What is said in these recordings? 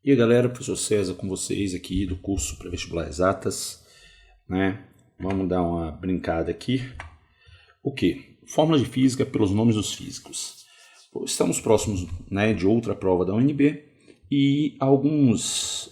E aí galera, professor César com vocês aqui do curso Pré-Vestibular Exatas, né? Vamos dar uma brincada aqui. O que? Fórmula de física pelos nomes dos físicos. Estamos próximos, né, de outra prova da UNB e algumas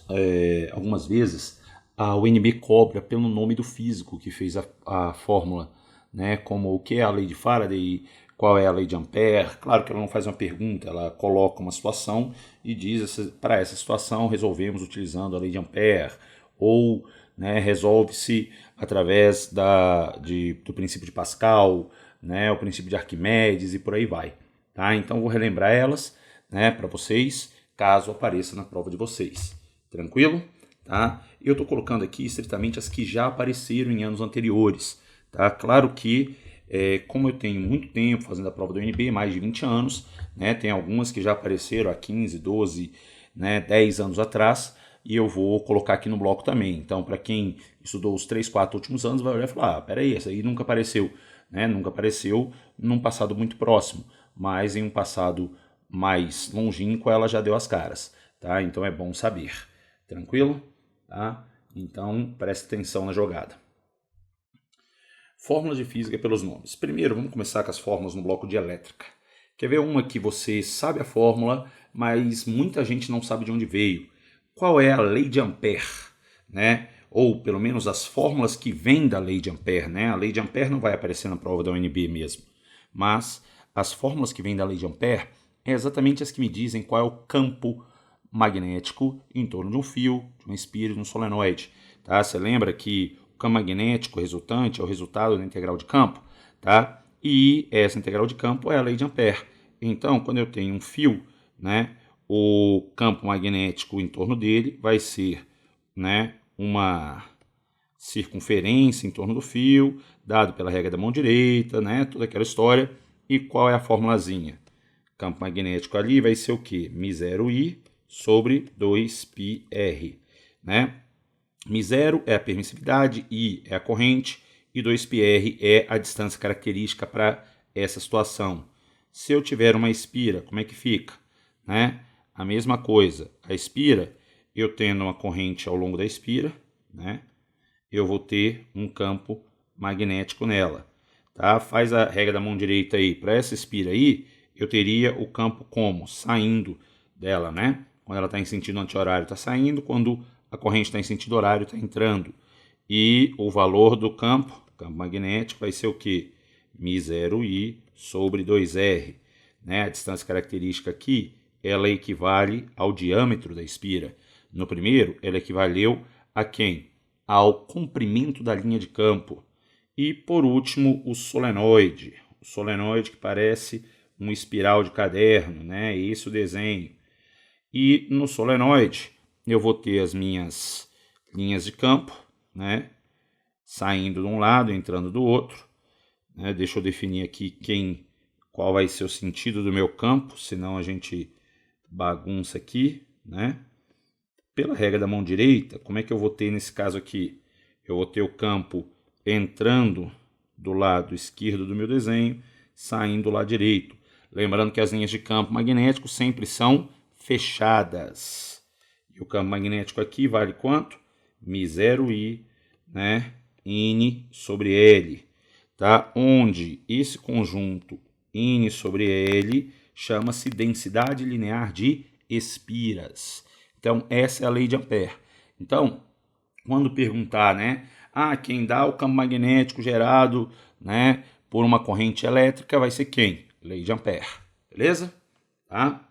vezes a UNB cobra pelo nome do físico que fez a fórmula, né, como o que é a lei de Faraday, qual é a lei de Ampère. Claro que ela não faz uma pergunta, ela coloca uma situação e diz, para essa situação resolvemos utilizando a lei de Ampère, ou, né, resolve-se através do princípio de Pascal, né, o princípio de Arquimedes e por aí vai. Tá? Então vou relembrar elas, né, para vocês, caso apareça na prova de vocês. Tranquilo? Tá? Eu estou colocando aqui estritamente as que já apareceram em anos anteriores. Tá? Claro que, como eu tenho muito tempo fazendo a prova do UNB, mais de 20 anos, né, tem algumas que já apareceram há 15, 12, né, 10 anos atrás, e eu vou colocar aqui no bloco também. Então, para quem estudou os 3, 4 últimos anos, vai olhar e falar, peraí, essa aí nunca apareceu. Né? Nunca apareceu num passado muito próximo, mas em um passado mais longínquo ela já deu as caras. Tá? Então é bom saber. Tranquilo? Tá? Então preste atenção na jogada. Fórmulas de física pelos nomes. Primeiro, vamos começar com as fórmulas no bloco de elétrica. Quer ver uma que você sabe a fórmula, mas muita gente não sabe de onde veio? Qual é a lei de Ampère? Né? Ou pelo menos as fórmulas que vêm da lei de Ampère. Né? A lei de Ampère não vai aparecer na prova da UNB mesmo. Mas as fórmulas que vêm da lei de Ampère é exatamente as que me dizem qual é o campo magnético em torno de um fio, de uma espira, de um solenoide. Tá? Você lembra que o campo magnético resultante é o resultado da integral de campo? Tá? E essa integral de campo é a lei de Ampère. Então, quando eu tenho um fio, né, o campo magnético em torno dele vai ser, né, uma circunferência em torno do fio, dado pela regra da mão direita, né, toda aquela história. E qual é a formulazinha? Campo magnético ali vai ser o quê? μ0i sobre 2πr. Né? μ0 é a permissividade, I é a corrente e 2πr é a distância característica para essa situação. Se eu tiver uma espira, como é que fica? Né? A mesma coisa, a espira, eu tendo uma corrente ao longo da espira, né, eu vou ter um campo magnético nela. Tá? Faz a regra da mão direita aí. Para essa espira aí, eu teria o campo como? Saindo dela, né? Quando ela está em sentido anti-horário, está saindo. Quando a corrente está em sentido horário, está entrando. E o valor do campo magnético, vai ser o quê? μ0i sobre 2r. Né? A distância característica aqui, ela equivale ao diâmetro da espira. No primeiro, ela equivaleu a quem? Ao comprimento da linha de campo. E, por último, o solenoide. O solenoide que parece uma espiral de caderno, né? Esse é o desenho. E no solenoide, eu vou ter as minhas linhas de campo, né, saindo de um lado, entrando do outro. Né? Deixa eu definir aqui qual vai ser o sentido do meu campo, senão a gente bagunça aqui, né? Pela regra da mão direita, como é que eu vou ter nesse caso aqui? Eu vou ter o campo entrando do lado esquerdo do meu desenho, saindo do lado direito. Lembrando que as linhas de campo magnético sempre são fechadas. E o campo magnético aqui vale quanto? μ0i, né, N sobre L. Tá? Onde esse conjunto N sobre L chama-se densidade linear de espiras. Então, essa é a lei de Ampère. Então, quando perguntar, né, quem dá o campo magnético gerado, né, por uma corrente elétrica vai ser quem? Lei de Ampère. Beleza? Tá?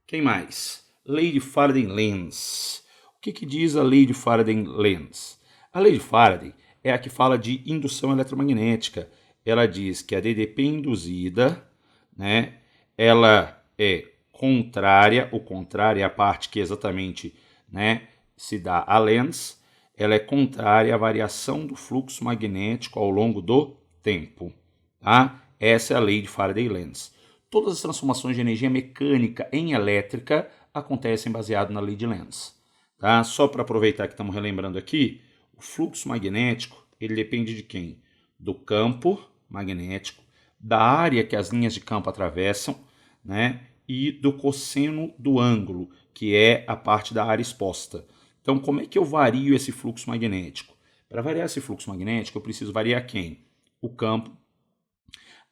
Quem mais? Lei de Faraday-Lenz. O que diz a lei de Faraday-Lenz? A lei de Faraday é a que fala de indução eletromagnética. Ela diz que a DDP induzida, né, ela é contrária, o contrário é a parte que exatamente, né, se dá a Lenz, ela é contrária à variação do fluxo magnético ao longo do tempo. Tá? Essa é a lei de Faraday-Lenz. Todas as transformações de energia mecânica em elétrica acontecem baseado na lei de Lenz. Tá? Só para aproveitar que estamos relembrando aqui, o fluxo magnético ele depende de quem? Do campo magnético, da área que as linhas de campo atravessam, né, e do cosseno do ângulo que é a parte da área exposta. Então, como é que eu vario esse fluxo magnético? Para variar esse fluxo magnético, eu preciso variar quem? O campo,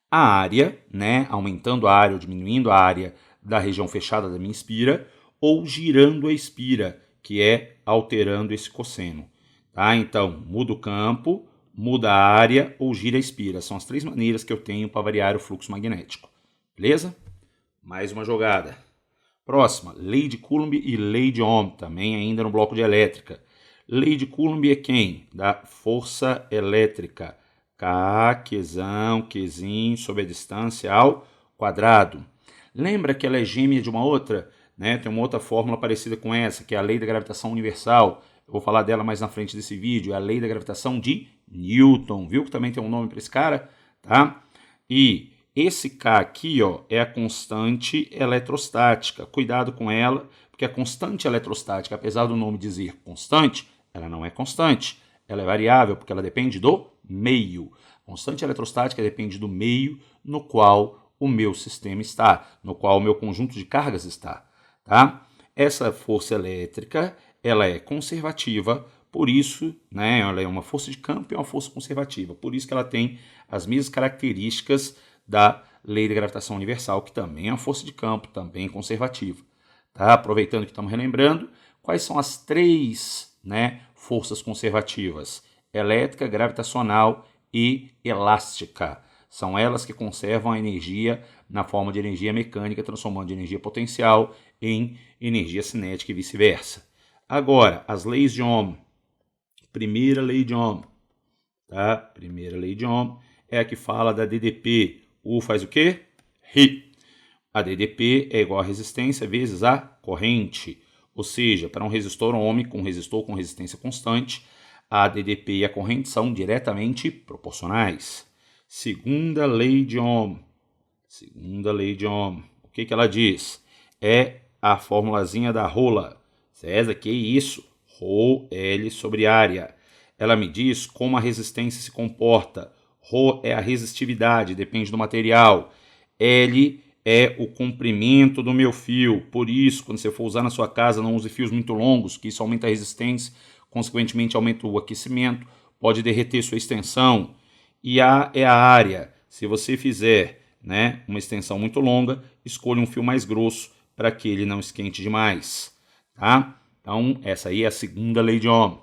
a área, né? Aumentando a área ou diminuindo a área da região fechada da minha espira, ou girando a espira, que é alterando esse cosseno. Tá? Então, muda o campo, muda a área ou gira a espira. São as 3 maneiras que eu tenho para variar o fluxo magnético. Beleza? Mais uma jogada. Próxima, lei de Coulomb e lei de Ohm, também ainda no bloco de elétrica. Lei de Coulomb é quem? Da força elétrica. K, Qzinho, sobre a distância ao quadrado. Lembra que ela é gêmea de uma outra? Né? Tem uma outra fórmula parecida com essa, que é a lei da gravitação universal. Eu vou falar dela mais na frente desse vídeo. É a lei da gravitação de Newton. Viu que também tem um nome para esse cara? Tá? E esse K aqui, ó, é a constante eletrostática. Cuidado com ela, porque a constante eletrostática, apesar do nome dizer constante, ela não é constante. Ela é variável, porque ela depende do meio. A constante eletrostática depende do meio no qual o meu sistema está, no qual o meu conjunto de cargas está. Tá? Essa força elétrica, ela é conservativa, por isso, né, ela é uma força de campo e uma força conservativa. Por isso que ela tem as mesmas características da lei da gravitação universal, que também é uma força de campo, também conservativa. Tá? Aproveitando que estamos relembrando, quais são as 3, né, forças conservativas? Elétrica, gravitacional e elástica. São elas que conservam a energia na forma de energia mecânica, transformando de energia potencial em energia cinética e vice-versa. Agora, as leis de Ohm. Primeira lei de Ohm. Tá? Primeira lei de Ohm é a que fala da DDP. U faz o quê? Ri. A DDP é igual a resistência vezes a corrente. Ou seja, para um resistor ohmico, um resistor com resistência constante, a DDP e a corrente são diretamente proporcionais. Segunda lei de Ohm. Segunda lei de Ohm. O que ela diz? É a formulazinha da rola. César, que isso? Rho L sobre área. Ela me diz como a resistência se comporta. Rho é a resistividade, depende do material. L é o comprimento do meu fio. Por isso, quando você for usar na sua casa, não use fios muito longos, que isso aumenta a resistência, consequentemente aumenta o aquecimento, pode derreter sua extensão. E A é a área. Se você fizer, né, uma extensão muito longa, escolha um fio mais grosso para que ele não esquente demais. Tá? Então, essa aí é a segunda lei de Ohm.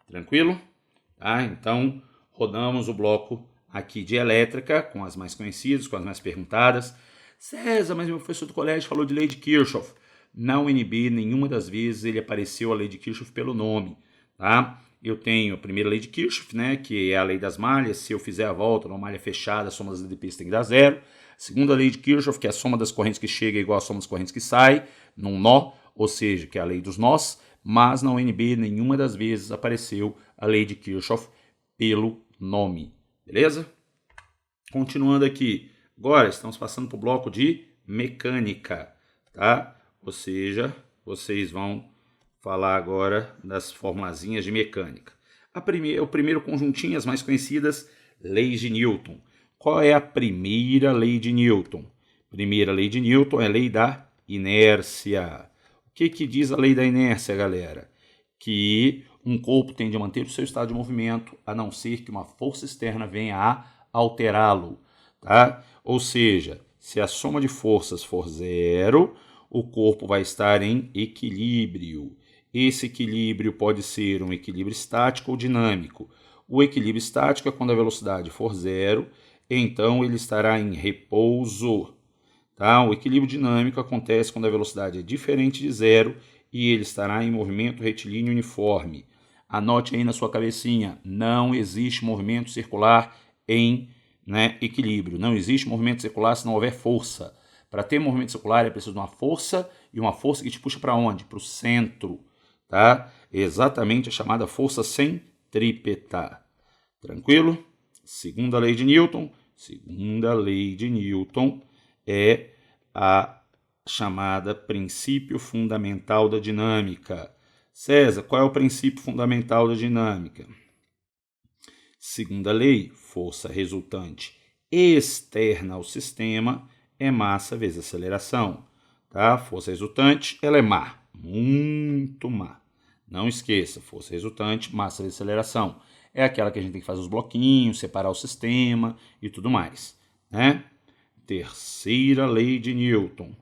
Tranquilo? Tá? Então, rodamos o bloco aqui de elétrica, com as mais conhecidas, com as mais perguntadas. César, mas meu professor do colégio falou de lei de Kirchhoff. Na UNB, nenhuma das vezes ele apareceu a lei de Kirchhoff pelo nome. Tá? Eu tenho a primeira lei de Kirchhoff, né, que é a lei das malhas. Se eu fizer a volta numa malha fechada, a soma das DPs tem que dar 0. A segunda lei de Kirchhoff, que é a soma das correntes que chega é igual à soma das correntes que sai, num nó, ou seja, que é a lei dos nós. Mas na UNB, nenhuma das vezes apareceu a lei de Kirchhoff pelo nome. Beleza? Continuando aqui. Agora estamos passando para o bloco de mecânica, tá? Ou seja, vocês vão falar agora das formulazinhas de mecânica. O primeiro conjuntinho, as mais conhecidas, leis de Newton. Qual é a primeira lei de Newton? Primeira lei de Newton é a lei da inércia. O que diz a lei da inércia, galera? Que um corpo tende a manter o seu estado de movimento, a não ser que uma força externa venha a alterá-lo. Tá? Ou seja, se a soma de forças for 0, o corpo vai estar em equilíbrio. Esse equilíbrio pode ser um equilíbrio estático ou dinâmico. O equilíbrio estático é quando a velocidade for 0, então ele estará em repouso. Tá? O equilíbrio dinâmico acontece quando a velocidade é diferente de 0 e ele estará em movimento retilíneo uniforme. Anote aí na sua cabecinha, não existe movimento circular em, né, equilíbrio. Não existe movimento circular se não houver força. Para ter movimento circular é preciso de uma força e uma força que te puxa para onde? Para o centro. Tá? Exatamente a chamada força centrípeta. Tranquilo? Segunda lei de Newton. Segunda lei de Newton é a chamada princípio fundamental da dinâmica. César, qual é o princípio fundamental da dinâmica? Segunda lei, força resultante externa ao sistema é massa vezes aceleração. Tá? Força resultante, ela é muito má. Não esqueça, força resultante, massa de aceleração. É aquela que a gente tem que fazer os bloquinhos, separar o sistema e tudo mais, né? Terceira lei de Newton.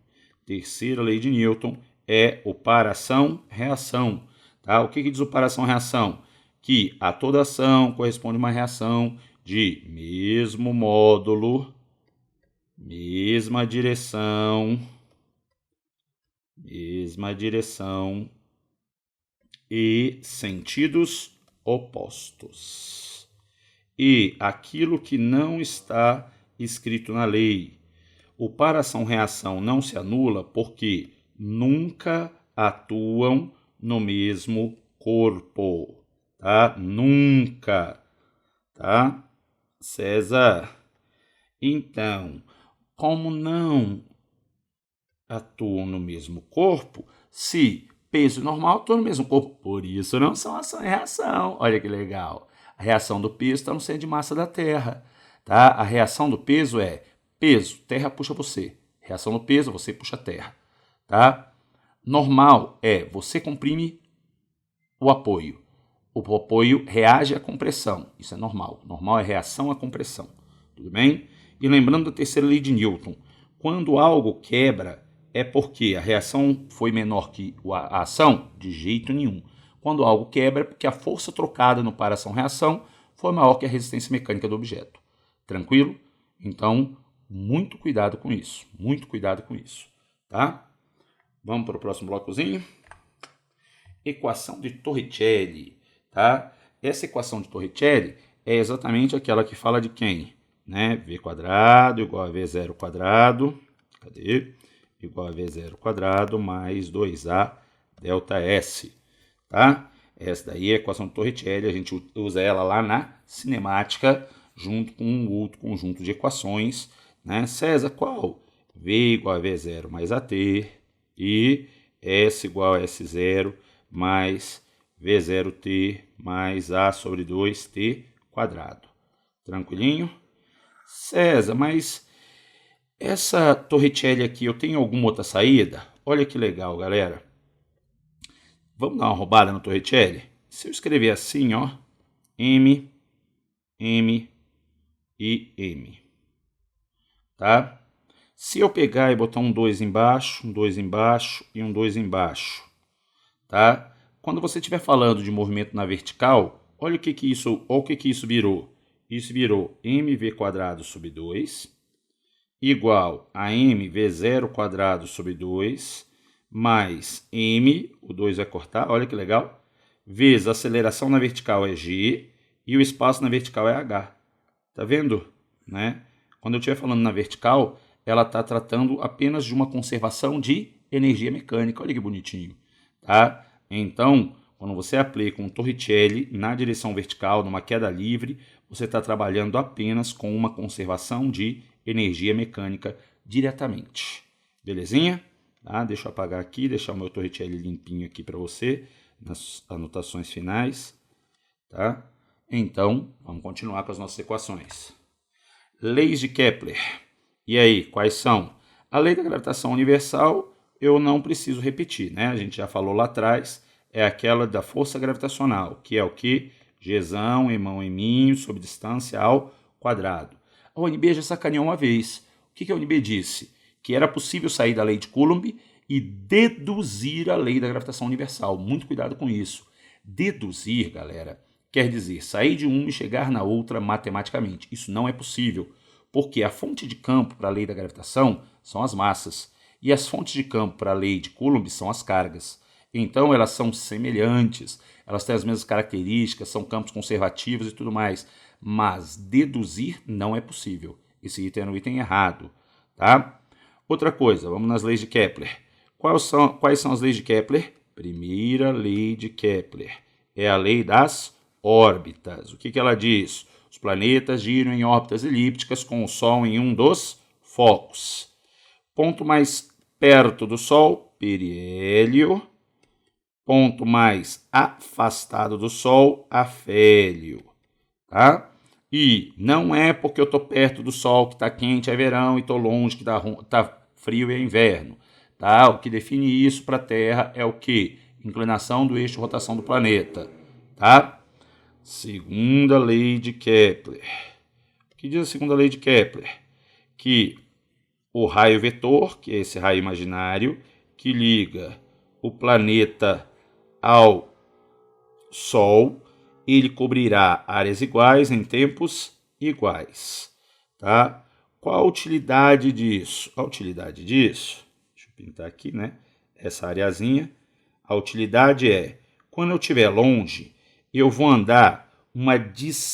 Terceira lei de Newton é operação-reação. Tá? O que diz operação-reação? Que a toda ação corresponde a uma reação de mesmo módulo, mesma direção e sentidos opostos. E aquilo que não está escrito na lei, operação-reação não se anula porque nunca atuam no mesmo corpo, tá? Nunca, tá? César, então, como não atuam no mesmo corpo, se peso normal atua no mesmo corpo, por isso não são ação e reação. Olha que legal. A reação do peso está no centro de massa da Terra, tá? A reação do peso é peso, terra puxa você. Reação do peso, você puxa a terra, tá? Normal é você comprime o apoio. O apoio reage à compressão. Isso é normal. Normal é reação à compressão. Tudo bem? E lembrando da terceira lei de Newton, quando algo quebra, é porque a reação foi menor que a ação? De jeito nenhum. Quando algo quebra, é porque a força trocada no par ação-reação foi maior que a resistência mecânica do objeto. Tranquilo? Então, muito cuidado com isso. Muito cuidado com isso. Tá? Vamos para o próximo blocozinho. Equação de Torricelli. Tá? Essa equação de Torricelli é exatamente aquela que fala de quem? Né? V quadrado igual a V0 quadrado. Cadê? Igual a V0 quadrado mais 2A delta S. Tá? Essa daí é a equação de Torricelli. A gente usa ela lá na cinemática junto com um outro conjunto de equações. Né? César, qual? V igual a V0 mais AT e S igual a S0 mais V0T mais A sobre 2T quadrado. Tranquilinho? César, mas essa Torricelli aqui, eu tenho alguma outra saída? Olha que legal, galera. Vamos dar uma roubada no Torricelli? Se eu escrever assim, ó, M, M e M, tá? Se eu pegar e botar um 2 embaixo, um 2 embaixo e um 2 embaixo, tá? Quando você estiver falando de movimento na vertical, olha o que isso virou. Isso virou mv quadrado sobre 2 igual a mv0 quadrado sobre 2 mais m, o 2 vai cortar, olha que legal, vezes a aceleração na vertical é g e o espaço na vertical é h. Tá vendo? Né? Quando eu estiver falando na vertical, ela está tratando apenas de uma conservação de energia mecânica. Olha que bonitinho. Tá? Então, quando você aplica um Torricelli na direção vertical, numa queda livre, você está trabalhando apenas com uma conservação de energia mecânica diretamente. Belezinha? Tá? Deixa eu apagar aqui, deixar o meu Torricelli limpinho aqui para você, nas anotações finais. Tá? Então, vamos continuar com as nossas equações. Leis de Kepler. E aí, quais são? A lei da gravitação universal, eu não preciso repetir, né? A gente já falou lá atrás, é aquela da força gravitacional, que é o que? Gzão, emão, eminho, sobre distância ao quadrado. A UNB já sacaneou uma vez. O que a UNB disse? Que era possível sair da lei de Coulomb e deduzir a lei da gravitação universal. Muito cuidado com isso. Deduzir, galera, quer dizer sair de uma e chegar na outra matematicamente. Isso não é possível, porque a fonte de campo para a lei da gravitação são as massas, e as fontes de campo para a lei de Coulomb são as cargas. Então elas são semelhantes, elas têm as mesmas características, são campos conservativos e tudo mais, mas deduzir não é possível. Esse item é um item errado, tá? Outra coisa, vamos nas leis de Kepler. Quais são as leis de Kepler? Primeira lei de Kepler é a lei das órbitas. O que ela diz? Os planetas giram em órbitas elípticas com o Sol em um dos focos. Ponto mais perto do Sol, periélio. Ponto mais afastado do Sol, afélio. Tá? E não é porque eu estou perto do Sol que está quente, é verão, e estou longe que está frio e é inverno. Tá? O que define isso para a Terra é o quê? Inclinação do eixo de rotação do planeta. Tá? Segunda lei de Kepler. O que diz a segunda lei de Kepler? Que o raio vetor, que é esse raio imaginário, que liga o planeta ao Sol, ele cobrirá áreas iguais em tempos iguais. Tá? Qual a utilidade disso? A utilidade disso, deixa eu pintar aqui, né? Essa areazinha. A utilidade é, quando eu estiver longe, eu vou andar uma distância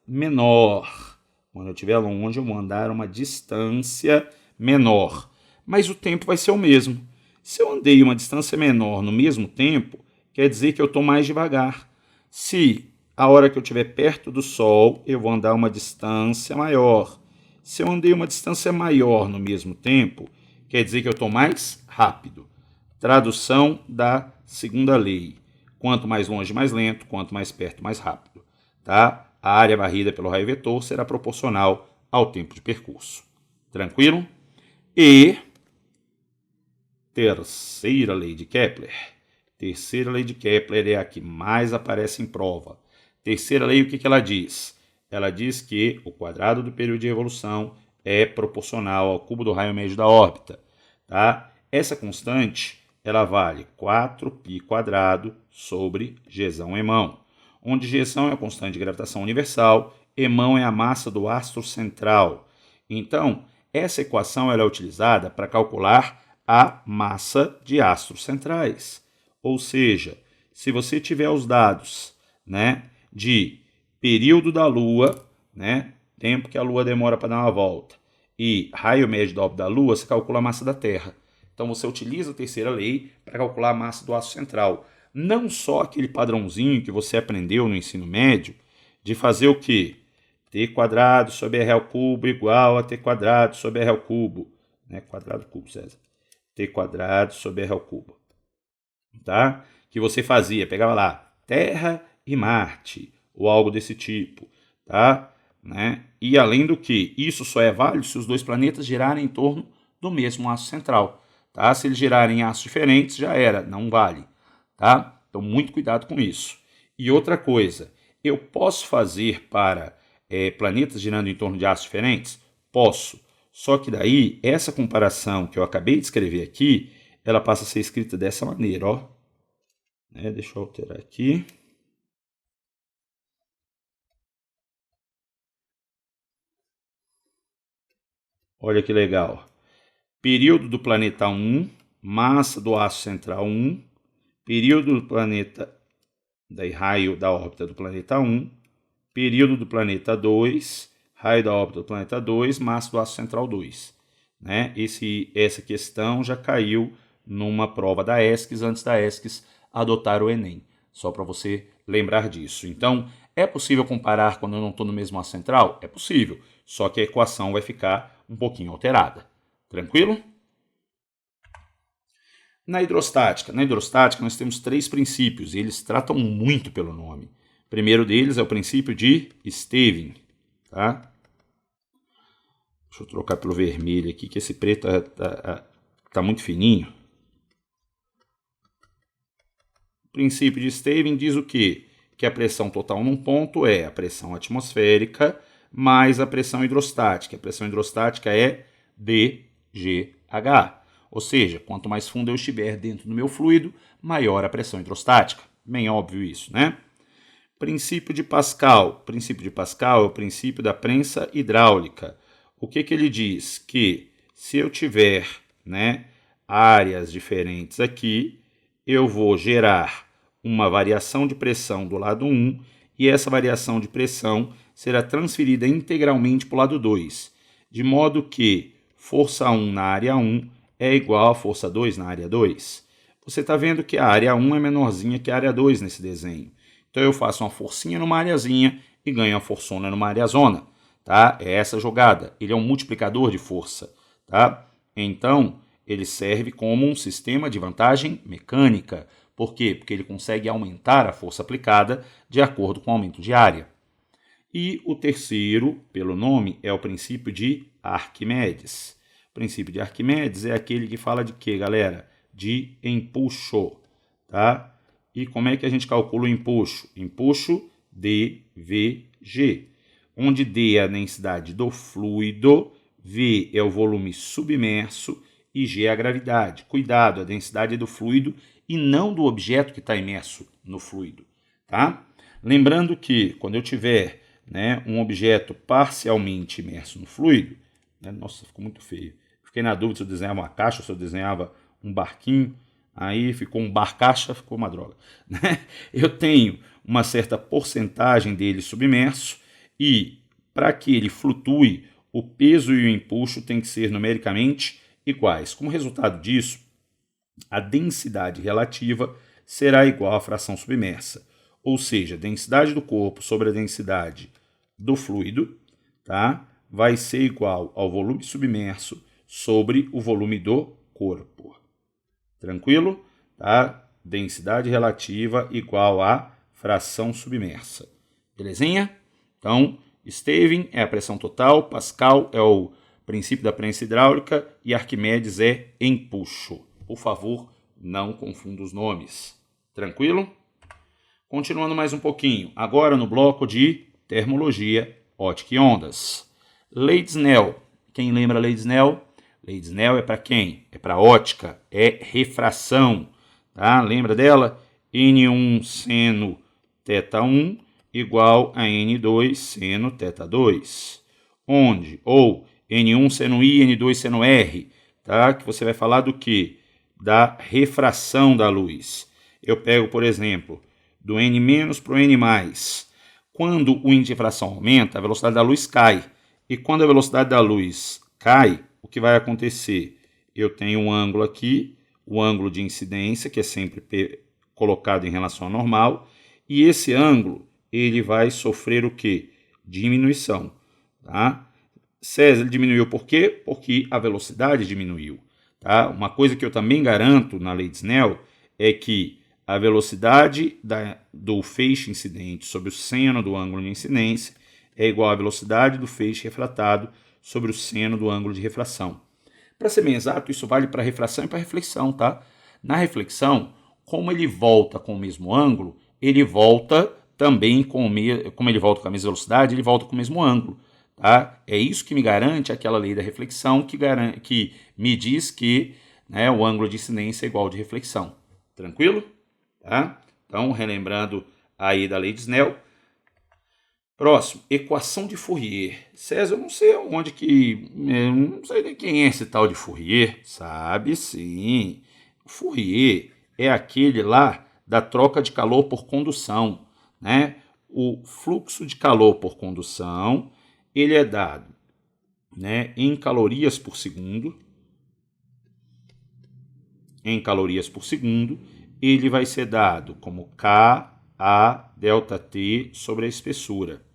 menor. Quando eu estiver longe, eu vou andar uma distância menor. Mas o tempo vai ser o mesmo. Se eu andei uma distância menor no mesmo tempo, quer dizer que eu estou mais devagar. Se a hora que eu estiver perto do Sol, eu vou andar uma distância maior. Se eu andei uma distância maior no mesmo tempo, quer dizer que eu estou mais rápido. Tradução da segunda lei. Quanto mais longe, mais lento. Quanto mais perto, mais rápido. Tá? A área varrida pelo raio vetor será proporcional ao tempo de percurso. Tranquilo? E terceira lei de Kepler. Terceira lei de Kepler é a que mais aparece em prova. Terceira lei, o que ela diz? Ela diz que o quadrado do período de revolução é proporcional ao cubo do raio médio da órbita. Tá? Essa constante ela vale 4π² sobre Gzão emão, onde Gzão é a constante de gravitação universal, emão é a massa do astro central. Então, essa equação ela é utilizada para calcular a massa de astros centrais. Ou seja, se você tiver os dados, né, de período da Lua, né, tempo que a Lua demora para dar uma volta, e raio médio da órbita da Lua, você calcula a massa da Terra. Então você utiliza a terceira lei para calcular a massa do astro central. Não só aquele padrãozinho que você aprendeu no ensino médio, de fazer o quê? T² sobre R ao cubo igual a T² sobre R ao cubo. Né? Quadrado cubo, César. T² sobre R ao cubo. Tá? Que você fazia, pegava lá, Terra e Marte, ou algo desse tipo. Tá? Né? E além do que, isso só é válido se os dois planetas girarem em torno do mesmo astro central. Tá? Se eles girarem em astros diferentes, já era, não vale. Tá? Então, muito cuidado com isso. E outra coisa, eu posso fazer para planetas girando em torno de astros diferentes? Posso. Só que daí, essa comparação que eu acabei de escrever aqui, ela passa a ser escrita dessa maneira, ó. Deixa eu alterar aqui. Olha que legal. Período do planeta 1, massa do astro central 1, período do planeta, daí raio da órbita do planeta 1, período do planeta 2, raio da órbita do planeta 2, massa do astro central 2. Né? Essa questão já caiu numa prova da ESCS, antes da ESCS adotar o Enem. Só para você lembrar disso. Então, é possível comparar quando eu não estou no mesmo astro central? É possível, só que a equação vai ficar um pouquinho alterada. Tranquilo? Na hidrostática nós temos 3 princípios e eles tratam muito pelo nome. O primeiro deles é o princípio de Stevin. Tá? Deixa eu trocar pelo vermelho aqui, que esse preto tá muito fininho. O princípio de Stevin diz o quê? Que a pressão total num ponto é a pressão atmosférica mais a pressão hidrostática. A pressão hidrostática é dGH. Ou seja, quanto mais fundo eu estiver dentro do meu fluido, maior a pressão hidrostática. Bem óbvio isso, né? Princípio de Pascal. O princípio de Pascal é o princípio da prensa hidráulica. O que ele diz? Que se eu tiver, né, áreas diferentes aqui, eu vou gerar uma variação de pressão do lado 1 e essa variação de pressão será transferida integralmente para o lado 2, de modo que força 1 na área 1 é igual a força 2 na área 2. Você está vendo que a área 1 é menorzinha que a área 2 nesse desenho. Então eu faço uma forcinha numa areazinha e ganho uma forçona numa areazona. Tá? É essa jogada. Ele é um multiplicador de força. Tá? Então, ele serve como um sistema de vantagem mecânica. Por quê? Porque ele consegue aumentar a força aplicada de acordo com o aumento de área. E o terceiro, pelo nome, é o princípio de Arquimedes. princípio de Arquimedes é aquele que fala de quê, galera? De empuxo, tá? E como é que a gente calcula o empuxo? Empuxo dVg, onde D é a densidade do fluido, V é o volume submerso e G é a gravidade. Cuidado, a densidade é do fluido e não do objeto que está imerso no fluido, tá? Lembrando que quando eu tiver, né, um objeto parcialmente imerso no fluido, né, nossa, ficou muito feio. Fiquei na dúvida se eu desenhava uma caixa ou se eu desenhava um barquinho. Aí ficou um bar-caixa, ficou uma droga. Né? Eu tenho uma certa porcentagem dele submerso e para que ele flutue, o peso e o empuxo têm que ser numericamente iguais. Como resultado disso, a densidade relativa será igual à fração submersa. Ou seja, a densidade do corpo sobre a densidade do fluido, tá? Vai ser igual ao volume submerso sobre o volume do corpo. Tranquilo? Tá? Densidade relativa igual a fração submersa. Belezinha? Então, Stevin é a pressão total, Pascal é o princípio da prensa hidráulica e Arquimedes é empuxo. Por favor, não confunda os nomes. Tranquilo? Continuando mais um pouquinho. Agora no bloco de termologia, ótica e ondas. Lei de Snell. Quem lembra a lei de Snell? Lei de Snell é para quem? É para ótica, é refração, tá? Lembra dela? N1 seno θ1 igual a N2 seno θ2. Onde? Ou N1 seno I, N2 seno R, tá? Que você vai falar do quê? Da refração da luz. Eu pego, por exemplo, do N- para o N+. Quando o índice de refração aumenta, a velocidade da luz cai. E quando a velocidade da luz cai, o que vai acontecer? Eu tenho um ângulo aqui, o ângulo de incidência, que é sempre colocado em relação ao normal, e esse ângulo ele vai sofrer o quê? Diminuição. Tá? César diminuiu por quê? Porque a velocidade diminuiu. Tá? Uma coisa que eu também garanto na lei de Snell é que a velocidade do feixe incidente sobre o seno do ângulo de incidência é igual à velocidade do feixe refratado sobre o seno do ângulo de refração. Para ser bem exato, isso vale para refração e para reflexão, tá? Na reflexão, como ele volta com o mesmo ângulo, ele volta também como ele volta com a mesma velocidade, ele volta com o mesmo ângulo, tá? É isso que me garante aquela lei da reflexão que me diz que, né, o ângulo de incidência é igual ao de reflexão. Tranquilo? Tá? Então, relembrando aí da lei de Snell. Próximo, equação de Fourier. César, eu não sei onde que... Eu não sei nem quem é esse tal de Fourier. Sabe sim. O Fourier é aquele lá da troca de calor por condução, né? O fluxo de calor por condução, ele é dado, né, em calorias por segundo. Em calorias por segundo, ele vai ser dado como K a ΔT sobre a espessura.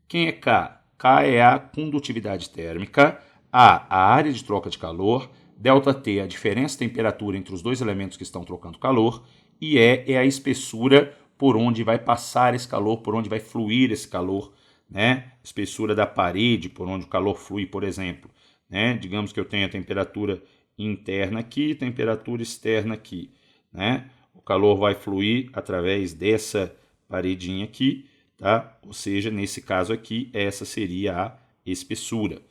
Quem é K? K é a condutividade térmica, a área de troca de calor, ΔT é a diferença de temperatura entre os dois elementos que estão trocando calor, e E é a espessura por onde vai passar esse calor, por onde vai fluir esse calor, né? Espessura da parede, por onde o calor flui, por exemplo. Né? Digamos que eu tenho a temperatura interna aqui, temperatura externa aqui, né? O calor vai fluir através dessa paredinha aqui, tá? Ou seja, nesse caso aqui, essa seria a espessura,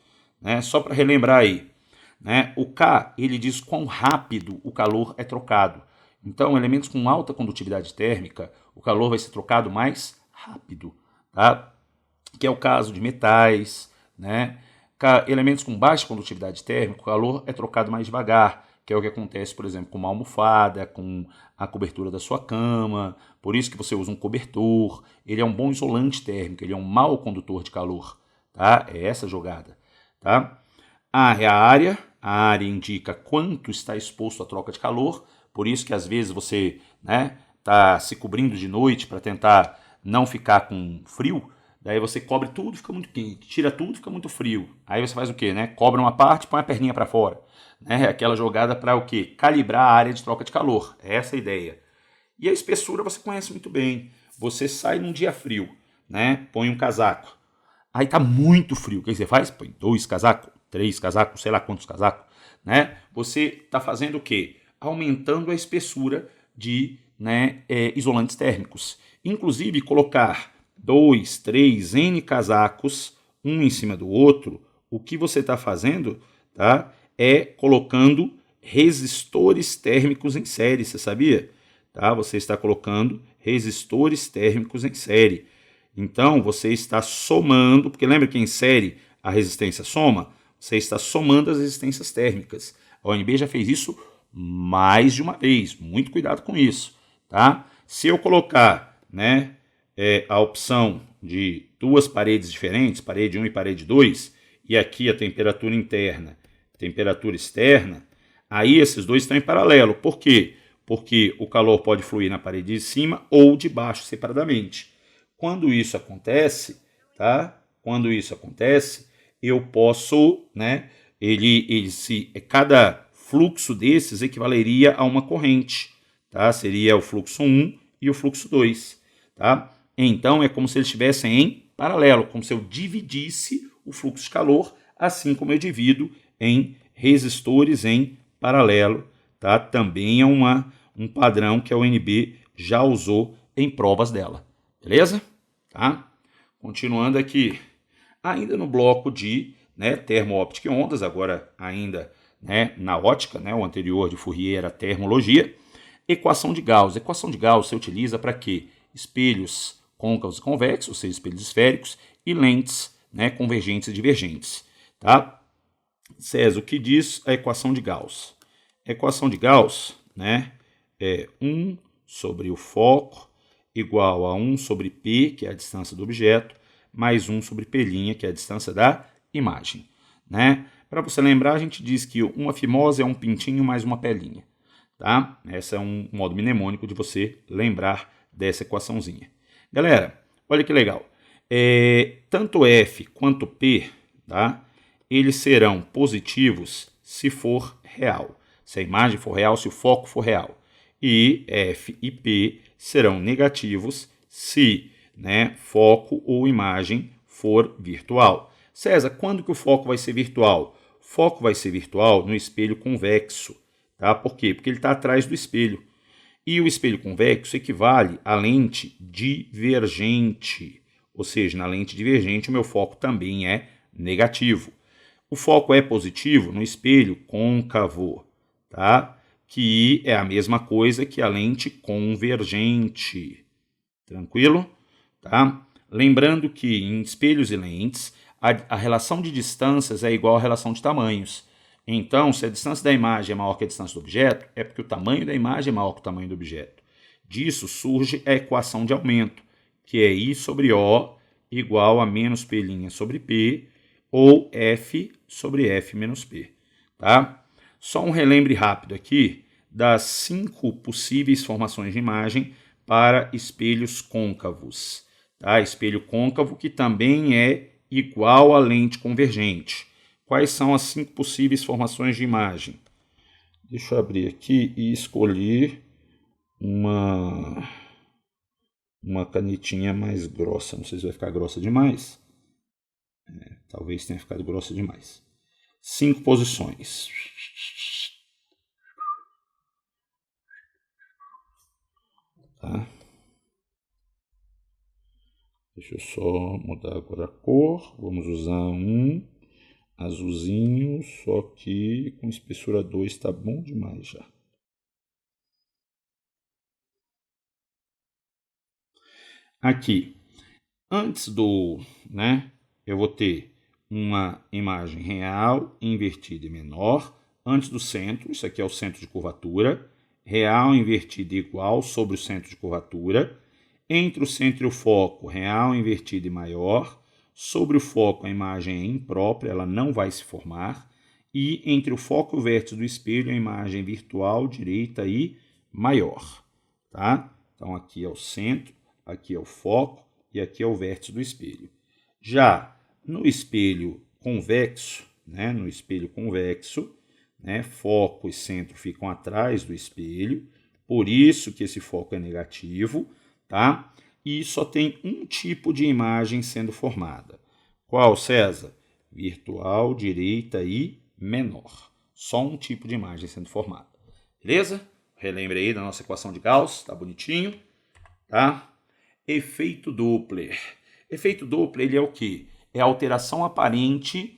né? Só para relembrar aí, né? O K, ele diz quão rápido o calor é trocado. Então, elementos com alta condutividade térmica, o calor vai ser trocado mais rápido, tá? Que é o caso de metais, né? Elementos com baixa condutividade térmica, o calor é trocado mais devagar, que é o que acontece, por exemplo, com uma almofada, com a cobertura da sua cama. Por isso que você usa um cobertor. Ele é um bom isolante térmico, ele é um mau condutor de calor, tá? É essa a jogada, tá? A é a área indica quanto está exposto à troca de calor, por isso que às vezes você, né, tá se cobrindo de noite para tentar não ficar com frio. Daí você cobre tudo, fica muito quente, tira tudo, fica muito frio. Aí você faz o quê, né? Cobre uma parte, põe a perninha para fora. Né? Aquela jogada para o quê? Calibrar a área de troca de calor. É essa a ideia. E a espessura você conhece muito bem. Você sai num dia frio, né? Põe um casaco. Aí tá muito frio. O que você faz? Põe 2 casacos, 3 casacos, sei lá quantos casacos. né, você está fazendo o quê? Aumentando a espessura de, né, isolantes térmicos. Inclusive, colocar 2, 3, N casacos, um em cima do outro, o que você está fazendo, tá, é colocando resistores térmicos em série, você sabia? Tá? Você está colocando resistores térmicos em série. Então, você está somando, porque lembra que em série a resistência soma? Você está somando as resistências térmicas. A ONB já fez isso mais de uma vez. Muito cuidado com isso. Tá? Se eu colocar, né, a opção de duas paredes diferentes, parede 1 e parede 2, e aqui a temperatura interna, temperatura externa, aí esses dois estão em paralelo. Por quê? Porque o calor pode fluir na parede de cima ou de baixo separadamente. Quando isso acontece, tá? Quando isso acontece, eu posso, né? Cada fluxo desses equivaleria a uma corrente, tá? Seria o fluxo 1 e o fluxo 2, tá? Então é como se eles estivessem em paralelo, como se eu dividisse o fluxo de calor, assim como eu divido em resistores em paralelo, tá? Também é um padrão que a UNB já usou em provas dela. Beleza? Tá? Continuando aqui, ainda no bloco de, né, termo-óptica e ondas, agora ainda, né, na ótica, né, o anterior de Fourier era termologia. Equação de Gauss. Equação de Gauss você utiliza para quê? Espelhos côncavos e convexos, ou seja, espelhos esféricos, e lentes, né, convergentes e divergentes. Tá? César, o que diz a equação de Gauss? A equação de Gauss, né, é 1 sobre o foco igual a 1 sobre P, que é a distância do objeto, mais 1 sobre P', que é a distância da imagem. Né? Para você lembrar, a gente diz que uma fimose é um pintinho mais uma pelinha. Tá? Esse é um modo mnemônico de você lembrar dessa equaçãozinha. Galera, olha que legal. Tanto F quanto P, tá? Eles serão positivos se for real. Se a imagem for real, se o foco for real. E F e P serão negativos se, né, foco ou imagem for virtual. César, quando que o foco vai ser virtual? O foco vai ser virtual no espelho convexo. Tá? Por quê? Porque ele está atrás do espelho. E o espelho convexo equivale à lente divergente. Ou seja, na lente divergente o meu foco também é negativo. O foco é positivo no espelho côncavo, tá? Que é a mesma coisa que a lente convergente. Tranquilo? Tá? Lembrando que em espelhos e lentes, a relação de distâncias é igual à relação de tamanhos. Então, se a distância da imagem é maior que a distância do objeto, é porque o tamanho da imagem é maior que o tamanho do objeto. Disso surge a equação de aumento, que é I sobre O igual a menos P' sobre P, ou F sobre F menos P. Tá? Só um relembre rápido aqui das 5 possíveis formações de imagem para espelhos côncavos. Tá? Espelho côncavo que também é igual a lente convergente. Quais são as 5 possíveis formações de imagem? Deixa eu abrir aqui e escolher uma canetinha mais grossa. Não sei se vai ficar grossa demais. Talvez tenha ficado grossa demais. 5 posições. Tá? Deixa eu só mudar agora a cor. Vamos usar um azulzinho, só que com espessura 2 está bom demais já. Aqui, antes do, né, eu vou ter uma imagem real, invertida e menor, antes do centro, isso aqui é o centro de curvatura, real, invertida e igual sobre o centro de curvatura, entre o centro e o foco, real, invertida e maior, sobre o foco a imagem é imprópria, ela não vai se formar, e entre o foco e o vértice do espelho a imagem virtual, direita e maior. Tá? Então aqui é o centro, aqui é o foco e aqui é o vértice do espelho. Já no espelho convexo, né, foco e centro ficam atrás do espelho, por isso que esse foco é negativo, tá? E só tem um tipo de imagem sendo formada. Qual, César? Virtual, direita e menor. Só um tipo de imagem sendo formada. Beleza? Relembre aí da nossa equação de Gauss, tá bonitinho, tá? Efeito Doppler. Efeito Doppler, ele é o quê? É a alteração aparente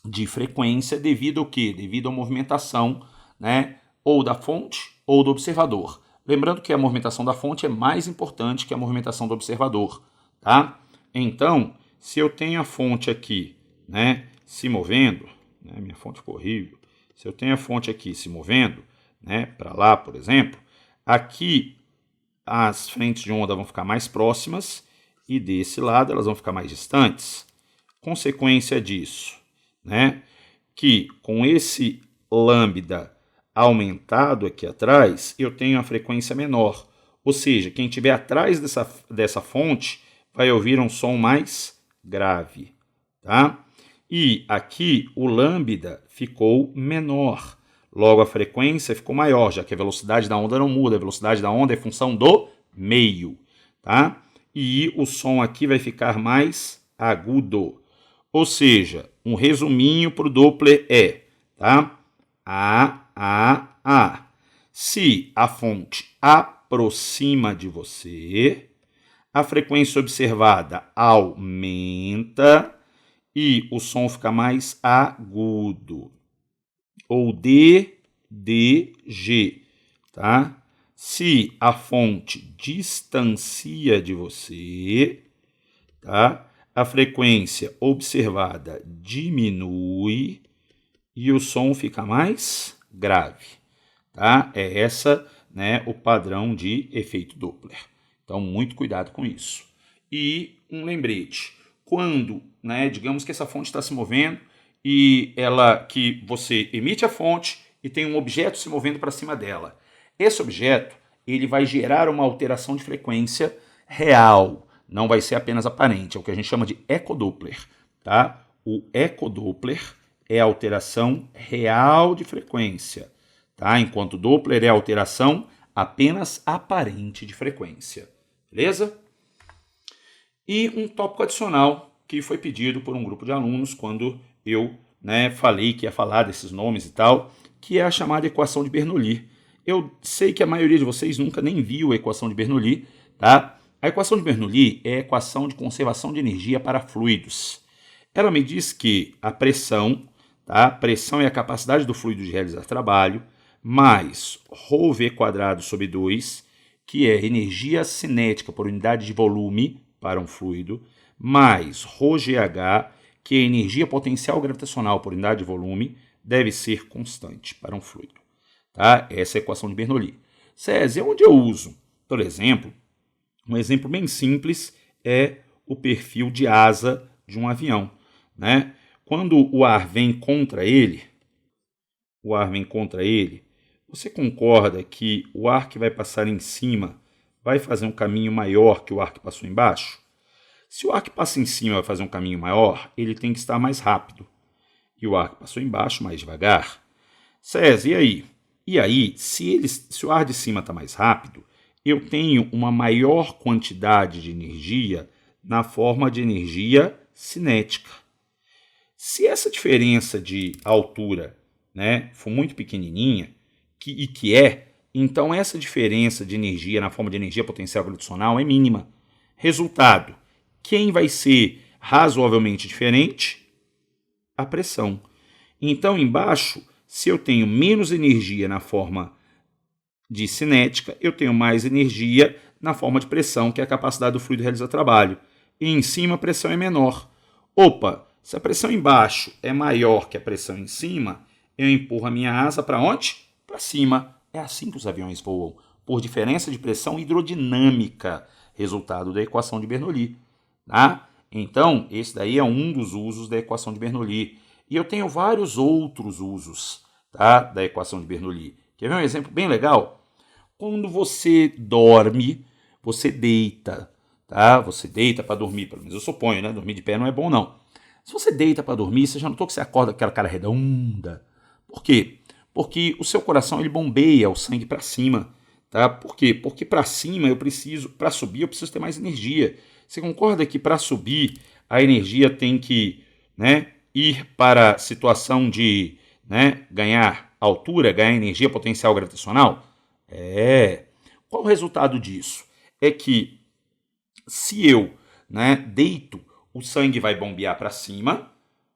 de frequência devido ao quê? Devido à movimentação, né? Ou da fonte ou do observador. Lembrando que a movimentação da fonte é mais importante que a movimentação do observador, tá? Então, se eu tenho a fonte aqui, né, se movendo, né, minha fonte ficou horrível. Se eu tenho a fonte aqui se movendo, né, para lá, por exemplo, aqui as frentes de onda vão ficar mais próximas e desse lado elas vão ficar mais distantes. Consequência disso, né, que com esse lambda aumentado aqui atrás, eu tenho a frequência menor. Ou seja, quem estiver atrás dessa fonte vai ouvir um som mais grave, tá? E aqui o lambda ficou menor. Logo, a frequência ficou maior, já que a velocidade da onda não muda. A velocidade da onda é função do meio, tá? E o som aqui vai ficar mais agudo. Ou seja, um resuminho para o Doppler é, tá? A. Se a fonte aproxima de você, a frequência observada aumenta e o som fica mais agudo. Ou D, G, tá? Se a fonte distancia de você, tá? A frequência observada diminui e o som fica mais grave, tá? É essa, né, o padrão de efeito Doppler. Então, muito cuidado com isso. E um lembrete, quando, né, digamos que essa fonte está se movendo e que você emite a fonte e tem um objeto se movendo para cima dela. Esse objeto, ele vai gerar uma alteração de frequência real, não vai ser apenas aparente, é o que a gente chama de ecodoppler, tá? O ecodoppler é a alteração real de frequência, tá? Enquanto o Doppler é a alteração apenas aparente de frequência, beleza? E um tópico adicional que foi pedido por um grupo de alunos quando eu, né, falei que ia falar desses nomes e tal, que é a chamada equação de Bernoulli. Eu sei que a maioria de vocês nunca nem viu a equação de Bernoulli, tá? A equação de Bernoulli é a equação de conservação de energia para fluidos. Ela me diz que a pressão, tá? Pressão é a capacidade do fluido de realizar trabalho, mais ρV² sobre 2, que é energia cinética por unidade de volume para um fluido, mais ρGH, que é energia potencial gravitacional por unidade de volume, deve ser constante para um fluido. Tá? Essa é a equação de Bernoulli. César, onde eu uso? Por exemplo, um exemplo bem simples é o perfil de asa de um avião, né? Quando o ar vem contra ele, você concorda que o ar que vai passar em cima vai fazer um caminho maior que o ar que passou embaixo? Se o ar que passa em cima vai fazer um caminho maior, ele tem que estar mais rápido. E o ar que passou embaixo, mais devagar. César, e aí? E aí, se o ar de cima está mais rápido, eu tenho uma maior quantidade de energia na forma de energia cinética. Se essa diferença de altura, né, for muito pequenininha, então essa diferença de energia na forma de energia potencial gravitacional é mínima. Resultado, quem vai ser razoavelmente diferente? A pressão. Então, embaixo, se eu tenho menos energia na forma de cinética, eu tenho mais energia na forma de pressão, que é a capacidade do fluido realizar trabalho. E em cima a pressão é menor. Opa, se a pressão embaixo é maior que a pressão em cima, eu empurro a minha asa para onde? Para cima. É assim que os aviões voam, por diferença de pressão hidrodinâmica, resultado da equação de Bernoulli. Tá? Então, esse daí é um dos usos da equação de Bernoulli. E eu tenho vários outros usos, tá, da equação de Bernoulli. Quer ver um exemplo bem legal? Quando você dorme, você deita, tá? Você deita para dormir, pelo menos eu suponho, né? Dormir de pé não é bom, não. Se você deita para dormir, você já notou que você acorda com aquela cara redonda? Por quê? Porque o seu coração ele bombeia o sangue para cima, tá? Por quê? Porque para cima para subir eu preciso ter mais energia. Você concorda que para subir a energia tem que, né, ir para a situação de né, ganhar altura, ganhar energia potencial gravitacional? Qual o resultado disso? É que se eu, né, deito, o sangue vai bombear para cima.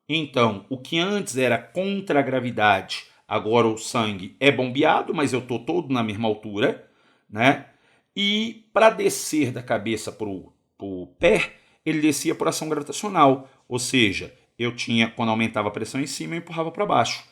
Então, o que antes era contra a gravidade, agora o sangue é bombeado, mas eu estou todo na mesma altura, né? E para descer da cabeça para o pé, ele descia por ação gravitacional. Ou seja, quando aumentava a pressão em cima, eu empurrava para baixo.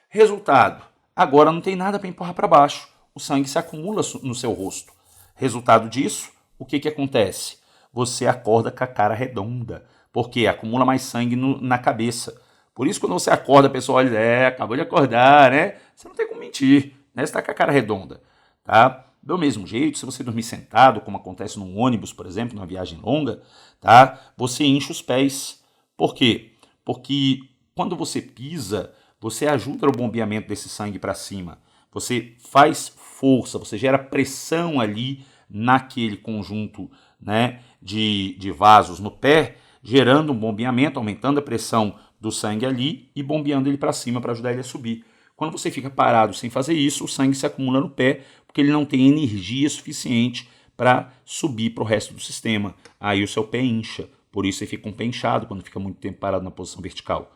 Resultado, agora não tem nada para empurrar para baixo. O sangue se acumula no seu rosto. Resultado disso, o que acontece? Você acorda com a cara redonda, porque acumula mais sangue na cabeça. Por isso, quando você acorda, a pessoa olha, acabou de acordar, né? Você não tem como mentir, né? Você está com a cara redonda, tá? Do mesmo jeito, se você dormir sentado, como acontece num ônibus, por exemplo, numa viagem longa, tá? Você enche os pés. Por quê? Porque quando você pisa, você ajuda no bombeamento desse sangue para cima. Você faz força, você gera pressão ali naquele conjunto, né, de vasos no pé, gerando um bombeamento, aumentando a pressão do sangue ali e bombeando ele para cima para ajudar ele a subir. Quando você fica parado sem fazer isso, o sangue se acumula no pé porque ele não tem energia suficiente para subir para o resto do sistema. Aí o seu pé incha, por isso ele fica um pé inchado quando fica muito tempo parado na posição vertical.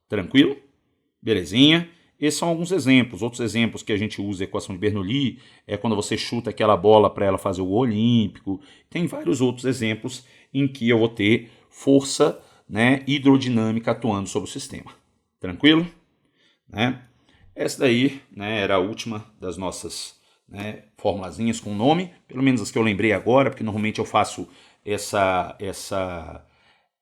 Tranquilo? Belezinha? Esses são alguns exemplos. Outros exemplos que a gente usa a equação de Bernoulli é quando você chuta aquela bola para ela fazer o gol olímpico. Tem vários outros exemplos em que eu vou ter força, né, hidrodinâmica atuando sobre o sistema. Tranquilo? Né? Essa daí, né, era a última das nossas, né, formulazinhas com nome, pelo menos as que eu lembrei agora, porque normalmente eu faço essa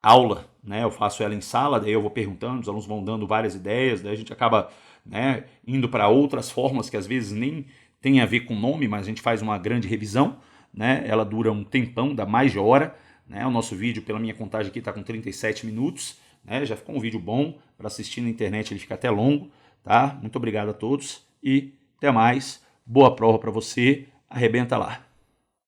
aula, né, eu faço ela em sala, daí eu vou perguntando, os alunos vão dando várias ideias, daí a gente acaba, né, indo para outras formas que às vezes nem tem a ver com nome, mas a gente faz uma grande revisão, né, ela dura um tempão, dá mais de hora, né, o nosso vídeo, pela minha contagem aqui, está com 37 minutos, né, já ficou um vídeo bom, para assistir na internet ele fica até longo, tá? Muito obrigado a todos e até mais, boa prova para você, arrebenta lá!